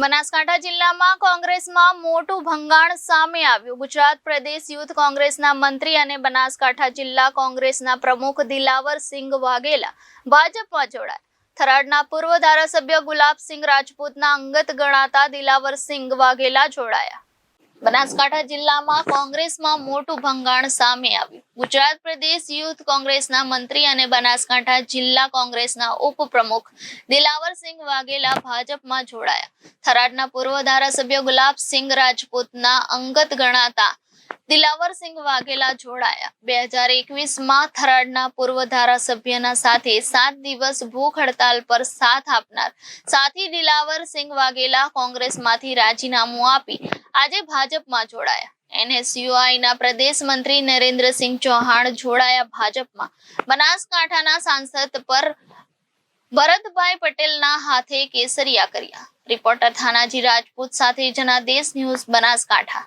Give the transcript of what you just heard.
બનાસકાંઠા જિલ્લામાં કોંગ્રેસમાં મોટું ભંગાણ સામે આવ્યું. ગુજરાત પ્રદેશ યુથ કોંગ્રેસના મંત્રી અને બનાસકાંઠા જિલ્લા કોંગ્રેસના પ્રમુખ દિલાવરસિંહ વાઘેલા ભાજપમાં જોડાયા. થરાદના પૂર્વ ધારાસભ્ય ગુલાબસિંહ રાજપૂતના અંગત ગણાતા દિલાવરસિંહ વાઘેલા જોડાયા. બનાસકાંઠા જિલ્લામાં કોંગ્રેસમાં મોટું ભંગાણ સામે આવ્યું. ગુજરાત પ્રદેશ યુથ કોંગ્રેસના મંત્રી અને બનાસકાંઠા જિલ્લા કોંગ્રેસના ઉપપ્રમુખ દિલાવરસિંહ વાઘેલા ભાજપમાં જોડાયા. થરાદના પૂર્વ ધારાસભ્ય ગુલાબસિંહ રાજપૂતના અંગત ગણાતા દિલાવરસિંહ વાઘેલા જોડાયા. 2021માં થરાદના પૂર્વ ધારાસભ્યના સાથે 7 દિવસ ભૂખ હડતાલ પર સાથ આપનાર સાથી દિલાવરસિંહ વાઘેલા કોંગ્રેસમાંથી રાજીનામું આપી આજે ભાજપમાં જોડાયા. NSUIના પ્રદેશ મંત્રી નરેન્દ્રસિંહ ચૌહાણ જોડાયા ભાજપમાં. બનાસકાંઠાના સાંસદ પર ભરતભાઈ પટેલના હાથે કેસરિયા કર્યા. રિપોર્ટર થાનાજી રાજપૂત સાથે જનાદેશ ન્યૂઝ બનાસકાંઠા.